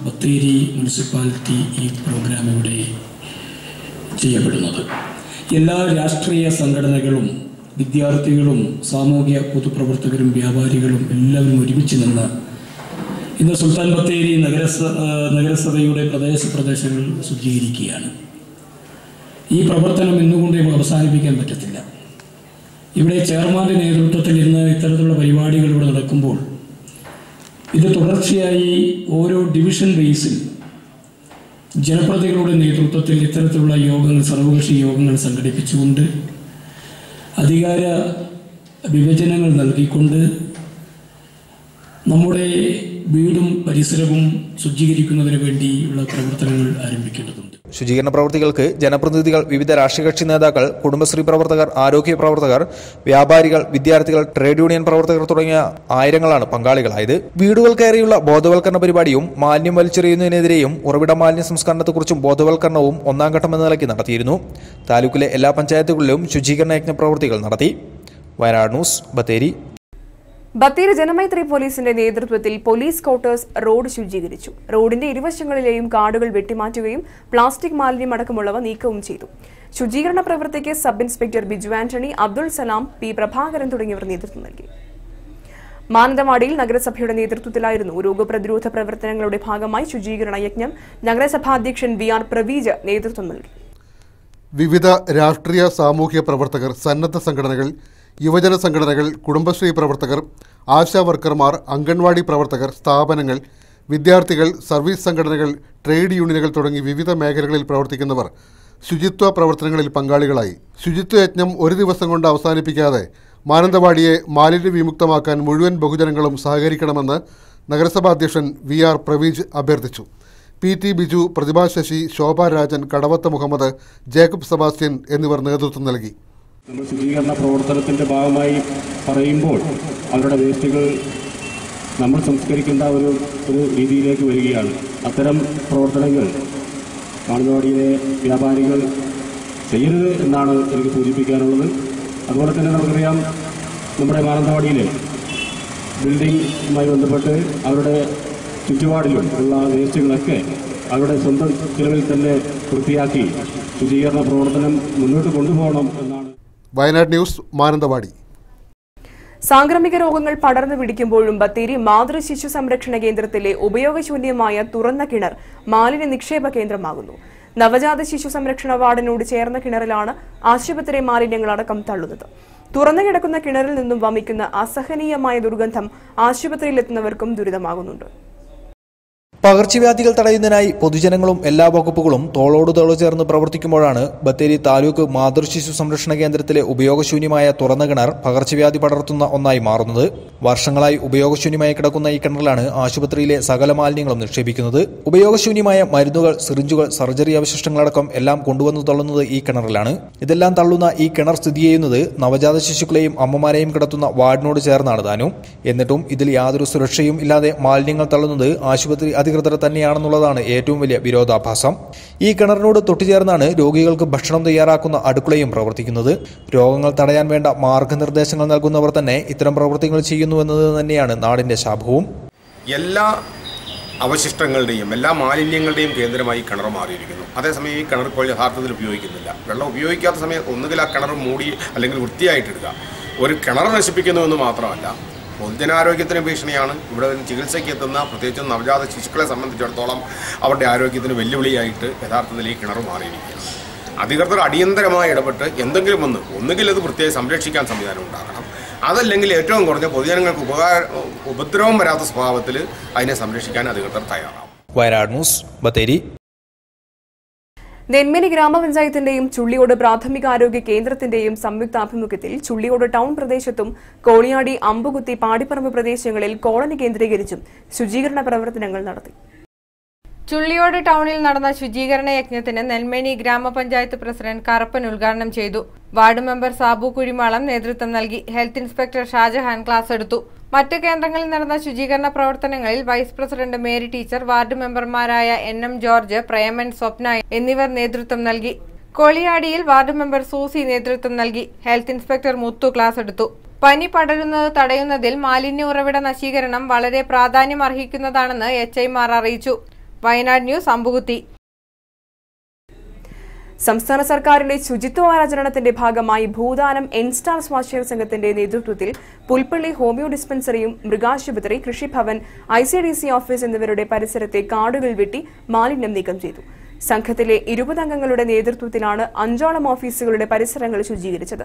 ബത്തേരി മുനിസിപ്പാലിറ്റി ഈ പ്രോഗ്രാം ഇവിടെ ചെയ്യപ്പെടുന്നത്. എല്ലാ രാഷ്ട്രീയ സംഘടനകളും വിദ്യാർത്ഥികളും സാമൂഹ്യ പൊതുപ്രവർത്തകരും വ്യാപാരികളും എല്ലാവരും ഒരുമിച്ച് നിന്ന് ഇന്ന് സുൽത്താൻ ബത്തേരി നഗരസഭയുടെ പ്രദേശങ്ങൾ ശുചീകരിക്കുകയാണ്. ഈ പ്രവർത്തനം ഇന്നുകൊണ്ട് അവസാനിപ്പിക്കാൻ പറ്റത്തില്ല. ഇവിടെ ചെയർമാൻ്റെ നേതൃത്വത്തിൽ ഇന്ന് ഇത്തരത്തിലുള്ള പരിപാടികൾ ഇവിടെ നടക്കുമ്പോൾ ഇത് തുടർച്ചയായി ഓരോ ഡിവിഷൻ ബേസിൽ ജനപ്രതിനിധികളുടെ നേതൃത്വത്തിൽ ഇത്തരത്തിലുള്ള യോഗങ്ങൾ, സർവകക്ഷി യോഗങ്ങൾ സംഘടിപ്പിച്ചുകൊണ്ട് അധികാര വിഭജനങ്ങൾ നൽകിക്കൊണ്ട് നമ്മുടെ വീടും പരിസരവും ശുചീകരിക്കുന്നതിന് വേണ്ടിയുള്ള പ്രവർത്തനങ്ങൾ ആരംഭിക്കേണ്ടതുണ്ട്. ശുചീകരണ പ്രവൃത്തികൾക്ക് ജനപ്രതിനിധികൾ, വിവിധ രാഷ്ട്രീയ കക്ഷി നേതാക്കൾ, കുടുംബശ്രീ പ്രവർത്തകർ, ആരോഗ്യ പ്രവർത്തകർ, വ്യാപാരികൾ, വിദ്യാർത്ഥികൾ, ട്രേഡ് യൂണിയൻ പ്രവർത്തകർ തുടങ്ങിയ ആയിരങ്ങളാണ് പങ്കാളികളായത്. വീടുകൾ കയറിയുള്ള ബോധവൽക്കരണ പരിപാടിയും മാലിന്യം വലിച്ചെറിയുന്നതിനെതിരെയും ഉറവിട മാലിന്യ സംസ്കരണത്തെക്കുറിച്ചും ബോധവൽക്കരണവും 1ാം ഘട്ടം എന്ന നിലയ്ക്ക് നടത്തിയിരുന്നു. താലൂക്കിലെ എല്ലാ പഞ്ചായത്തുകളിലും ശുചീകരണ യജ്ഞ പ്രവൃത്തികൾ നടത്തി. വയനാട് ന്യൂസ്, ബത്തേരി. ബത്തേരി ജനമൈത്രി പോലീസിന്റെ നേതൃത്വത്തിൽ പോലീസ് ക്വാർട്ടേഴ്സ് റോഡ് ശുചീകരിച്ചു. റോഡിന്റെ ഇരുവശങ്ങളിലെയും കാടുകൾ വെട്ടിമാറ്റുകയും പ്ലാസ്റ്റിക് മാലിന്യം അടക്കമുള്ളവ നീക്കവും ചെയ്തു. ശുചീകരണ പ്രവൃത്തിക്ക് sub inspector Biju Antony, Abdul Salam, P Prabhakaran തുടങ്ങിയവർ നേതൃത്വം നൽകി. മാനന്തവാടിയിൽ നഗരസഭയുടെ നേതൃത്വത്തിലായിരുന്നു രോഗപ്രതിരോധ പ്രവർത്തനങ്ങളുടെ ഭാഗമായി ശുചീകരണ യജ്ഞം. നഗരസഭാധ്യക്ഷൻ VR പ്രവീജ് നേതൃത്വം നൽകി. വിവിധ രാഷ്ട്രീയ സാമൂഹ്യ പ്രവർത്തകർ, സന്നദ്ധ സംഘടനകൾ, യുവജന സംഘടനകൾ, കുടുംബശ്രീ പ്രവർത്തകർ, ആശാ വർക്കർമാർ, അംഗൻവാടി പ്രവർത്തകർ, സ്ഥാപനങ്ങൾ, വിദ്യാർത്ഥികൾ, സർവീസ് സംഘടനകൾ, ട്രേഡ് യൂണിയനുകൾ തുടങ്ങി വിവിധ മേഖലകളിൽ പ്രവർത്തിക്കുന്നവർ ശുചിത്വ പ്രവർത്തനങ്ങളിൽ പങ്കാളികളായി. ശുചിത്വ യജ്ഞം ഒരു ദിവസം കൊണ്ട് അവസാനിപ്പിക്കാതെ മാനന്തവാടിയെ മാലിന്യ വിമുക്തമാക്കാൻ മുഴുവൻ ബഹുജനങ്ങളും സഹകരിക്കണമെന്ന് നഗരസഭാ അധ്യക്ഷൻ VR പ്രവീജ് അഭ്യർത്ഥിച്ചു. PT ബിജു, പ്രതിഭാ ശശി, ശോഭ രാജൻ, കടവത്ത് മുഹമ്മദ്, ജേക്കബ് സെബാസ്റ്റ്യൻ എന്നിവർ നേതൃത്വം നൽകി. നമ്മൾ ശുചീകരണ പ്രവർത്തനത്തിൻ്റെ ഭാഗമായി പറയുമ്പോൾ അവരുടെ വേസ്റ്റുകൾ നമ്മൾ സംസ്കരിക്കേണ്ട ഒരു രീതിയിലേക്ക് വരികയാണ്. അത്തരം പ്രവർത്തനങ്ങൾ മാനന്തവാടിയിലെ വ്യാപാരികൾ ചെയ്യരുത് എന്നാണ് എനിക്ക് സൂചിപ്പിക്കാനുള്ളത്. അതുപോലെ തന്നെ നമുക്കറിയാം, നമ്മുടെ മാനന്തവാടിയിലെ ബിൽഡിങ്ങുമായി ബന്ധപ്പെട്ട് അവരുടെ ചുറ്റുപാടിലും ഉള്ള വേസ്റ്റുകളൊക്കെ അവരുടെ സ്വന്തം ചിലവിൽ തന്നെ വൃത്തിയാക്കി ശുചീകരണ പ്രവർത്തനം മുന്നോട്ട് കൊണ്ടുപോകണം എന്നാണ്. വയനാട് ന്യൂസ്, മാനന്തവാടി. സാംക്രമിക രോഗങ്ങൾ പടർന്നു പിടിക്കുമ്പോഴും ബത്തേരി മാതൃ ശിശു സംരക്ഷണ കേന്ദ്രത്തിലെ ഉപയോഗശൂന്യമായ തുറന്ന കിണർ മാലിന്യ നിക്ഷേപ കേന്ദ്രമാകുന്നു. നവജാത ശിശു സംരക്ഷണ വാർഡിനോട് ചേർന്ന കിണറിലാണ് ആശുപത്രി മാലിന്യങ്ങളടക്കം തള്ളുന്നത്. തുറന്നു കിടക്കുന്ന കിണറിൽ നിന്നും വമിക്കുന്ന അസഹനീയമായ ദുർഗന്ധം ആശുപത്രിയിലെത്തുന്നവർക്കും ദുരിതമാകുന്നുണ്ട്. പകർച്ചവ്യാധികൾ തടയുന്നതിനായി പൊതുജനങ്ങളും എല്ലാ വകുപ്പുകളും തോളോട് തോള് ചേർന്ന് പ്രവർത്തിക്കുമ്പോഴാണ് ബത്തേരി താലൂക്ക് മാതൃശിശു സംരക്ഷണ കേന്ദ്രത്തിലെ ഉപയോഗശൂന്യമായ തുറന്ന കിണർ പകർച്ചവ്യാധി പടർത്തുന്ന ഒന്നായി മാറുന്നത്. വർഷങ്ങളായി ഉപയോഗശൂന്യമായി കിടക്കുന്ന ഈ കിണറിലാണ് ആശുപത്രിയിലെ സകല മാലിന്യങ്ങളും നിക്ഷേപിക്കുന്നത്. ഉപയോഗശൂന്യമായ മരുന്നുകൾ, സിറിഞ്ചുകൾ, സർജറി അവശിഷ്ടങ്ങളടക്കം എല്ലാം കൊണ്ടുവന്നു തള്ളുന്നത് ഈ കിണറിലാണ്. ഇതെല്ലാം തള്ളുന്ന ഈ കിണർ സ്ഥിതി ചെയ്യുന്നത് നവജാത ശിശുക്കളെയും അമ്മമാരെയും കിടത്തുന്ന വാർഡിനോട് ചേർന്നാണ് താനും. എന്നിട്ടും ഇതിൽ യാതൊരു സുരക്ഷയും ഇല്ലാതെ മാലിന്യങ്ങൾ തള്ളുന്നത് ആശുപത്രി അധികൃതർ അധികൃതർ തന്നെയാണെന്നുള്ളതാണ് ഏറ്റവും വലിയ വിരോധാഭാസം. ഈ കിണറിനോട് തൊട്ടുചേർന്നാണ് രോഗികൾക്ക് ഭക്ഷണം തയ്യാറാക്കുന്ന അടുക്കളയും പ്രവർത്തിക്കുന്നത്. രോഗങ്ങൾ തടയാൻ വേണ്ട മാർഗനിർദ്ദേശങ്ങൾ നൽകുന്നവർ തന്നെ ഇത്തരം പ്രവൃത്തികൾ ചെയ്യുന്നുവെന്നത് തന്നെയാണ് നാടിന്റെ ശാപവും. എല്ലാ അവശിഷ്ടങ്ങളുടെയും എല്ലാ മാലിന്യങ്ങളുടെയും കേന്ദ്രമായി കിണർ മാറിയിരിക്കുന്നു. അതേസമയം ഈ കിണർ ഇപ്പോൾ യഥാർത്ഥത്തിൽ ഉപയോഗിക്കുന്നില്ല. വെള്ളം ഉപയോഗിക്കാത്ത സമയത്ത് ഒന്നുകിൽ ആ കിണർ മൂടി അല്ലെങ്കിൽ വൃത്തിയായിട്ടിടുക. ഒരു കിണർ നശിപ്പിക്കുന്നുവെന്ന് മാത്രമല്ല, പൊതുജനാരോഗ്യത്തിന് ഭീഷണിയാണ്. ഇവിടെ ചികിത്സയ്ക്ക് എത്തുന്ന പ്രത്യേകിച്ചും നവജാത ശിശുക്കളെ സംബന്ധിച്ചിടത്തോളം അവരുടെ ആരോഗ്യത്തിന് വെല്ലുവിളിയായിട്ട് യഥാർത്ഥത്തിൽ ഈ കിണർ മാറിയിരിക്കുകയാണ്. അധികൃതർ അടിയന്തരമായി ഇടപെട്ട് എന്തെങ്കിലും ഒന്നുകിൽ അത് വൃത്തിയായി സംരക്ഷിക്കാൻ സംവിധാനം ഉണ്ടാക്കണം, അതല്ലെങ്കിൽ ഏറ്റവും കുറഞ്ഞ പൊതുജനങ്ങൾക്ക് ഉപദ്രവം വരാത്ത സ്വഭാവത്തിൽ അതിനെ സംരക്ഷിക്കാൻ അധികൃതർ തയ്യാറാവും. വയനാട് ന്യൂസ്, ബത്തേരി. നെന്മേനി ഗ്രാമപഞ്ചായത്തിന്റെയും ചുള്ളിയോട് പ്രാഥമികാരോഗ്യ കേന്ദ്രത്തിന്റെയും സംയുക്താഭിമുഖ്യത്തിൽ ചുള്ളിയോട് ടൗൺ പ്രദേശത്തും കോളിയാടി, അമ്പുകുത്തി, പാടിപ്പറമ്പ് പ്രദേശങ്ങളിൽ കോളനി കേന്ദ്രീകരിച്ചും ശുചീകരണ പ്രവർത്തനങ്ങൾ നടത്തി. ചുള്ളിയോട് ടൗണിൽ നടന്ന ശുചീകരണ യജ്ഞത്തിന് നെൽമേനി ഗ്രാമപഞ്ചായത്ത് പ്രസിഡന്റ് കറപ്പൻ ഉദ്ഘാടനം ചെയ്തു. വാർഡ് മെമ്പർ സാബു കുഴിമാളം നേതൃത്വം നൽകി. ഹെൽത്ത് ഇൻസ്പെക്ടർ ഷാജഹാൻ ക്ലാസ് എടുത്തു. മറ്റു കേന്ദ്രങ്ങളിൽ നടന്ന ശുചീകരണ പ്രവർത്തനങ്ങളിൽ vice president Mary teacher, ward മെമ്പർമാരായ NM ജോർജ്, പ്രേമൻ, സ്വപ്ന എന്നിവർ നേതൃത്വം നൽകി. കോളിയാടിയിൽ വാർഡ് മെമ്പർ സൂസി നേതൃത്വം നൽകി. ഹെൽത്ത് ഇൻസ്പെക്ടർ മുത്തു ക്ലാസ് എടുത്തു. പനി പടരുന്നത് തടയുന്നതിൽ മാലിന്യ ഉറവിട നശീകരണം വളരെ പ്രാധാന്യം അർഹിക്കുന്നതാണെന്ന് HIമാർ അറിയിച്ചു. വയനാട് ന്യൂസ്, അമ്പുകുത്തി. സംസ്ഥാന സർക്കാരിന്റെ ശുചിത്വ വാരാചരണത്തിന്റെ ഭാഗമായി ഭൂദാനം എൻസ്റ്റാർ സ്വാശ്രയ സംഘത്തിന്റെ നേതൃത്വത്തിൽ പുൽപ്പള്ളി ഹോമിയോ ഡിസ്പെൻസറിയും മൃഗാശുപത്രി, കൃഷിഭവൻ, ICDC ഓഫീസ് എന്നിവരുടെ പരിസരത്തെ കാടുകൾ വെട്ടി മാലിന്യം നീക്കം ചെയ്തു. സംഘത്തിലെ 20 അംഗങ്ങളുടെ നേതൃത്വത്തിലാണ് 5ഓളം ഓഫീസുകളുടെ പരിസരങ്ങൾ ശുചീകരിച്ചത്.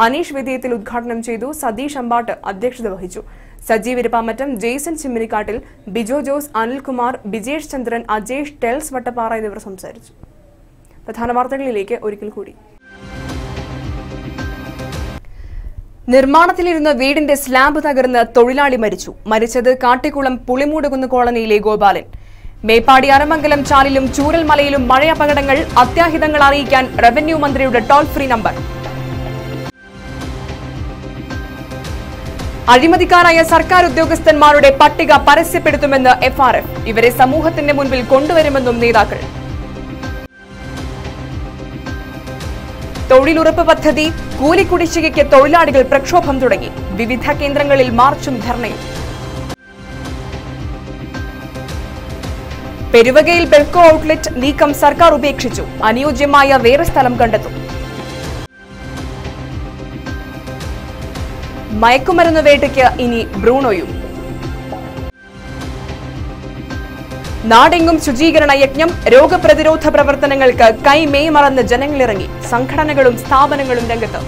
അനീഷ് വിധേയത്തിൽ ഉദ്ഘാടനം ചെയ്തു. സതീഷ് അമ്പാട്ട് അധ്യക്ഷത വഹിച്ചു. സജീവ് ഇരപ്പാമറ്റം, ജെയ്സൺ ചിമ്മിനിക്കാട്ടിൽ, ബിജോ ജോസ്, അനിൽകുമാർ, ബിജേഷ് ചന്ദ്രൻ, അജേഷ്, ടെൽസ് വട്ടപ്പാറ എന്നിവർ സംസാരിച്ചു. പ്രധാന വാർത്തകളിലേക്ക് ഒരിക്കൽ കൂടി. നിർമ്മാണത്തിലിരുന്ന വീടിന്റെ സ്ലാബ് തകർന്ന് തൊഴിലാളി മരിച്ചു. മരിച്ചത് കാട്ടിക്കുളം പുളിമൂടുകുന്ന് കോളനിയിലെ ഗോപാലൻ. മേപ്പാടി അരമംഗലം ചാലിലും ചൂരൽമലയിലും മഴയപകടങ്ങൾ, അത്യാഹിതങ്ങൾ അറിയിക്കാൻ റവന്യൂ മന്ത്രിയുടെ ടോൾ ഫ്രീ നമ്പർ. അഴിമതിക്കാരായ സർക്കാർ ഉദ്യോഗസ്ഥന്മാരുടെ പട്ടിക പരസ്യപ്പെടുത്തുമെന്ന് FRF. ഇവരെ സമൂഹത്തിന്റെ മുൻപിൽ കൊണ്ടുവരുമെന്നും നേതാക്കൾ. തൊഴിലുറപ്പ് പദ്ധതി കൂലിക്കുടിശ്ശികയ്ക്ക് തൊഴിലാളികൾ പ്രക്ഷോഭം തുടങ്ങി. വിവിധ കേന്ദ്രങ്ങളിൽ മാർച്ചും ധർണയും. പെരുവകയിൽ ബെൽക്കോ ഔട്ട്ലെറ്റ് നീക്കം സർക്കാർ ഉപേക്ഷിച്ചു. അനുയോജ്യമായ വേറെ സ്ഥലം കണ്ടെത്തും. മയക്കുമരുന്ന് വേട്ടയ്ക്ക് ഇനി ബ്രൂണോയും. നാടെങ്ങും ശുചീകരണ യജ്ഞം. രോഗപ്രതിരോധ പ്രവർത്തനങ്ങൾക്ക് കൈമേയ് മറന്ന് ജനങ്ങളിറങ്ങി. സംഘടനകളും സ്ഥാപനങ്ങളും രംഗത്ത്.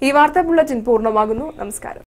ഈ വാർത്താ ബുള്ളറ്റിൻ പൂർണ്ണമാകുന്നു. നമസ്കാരം.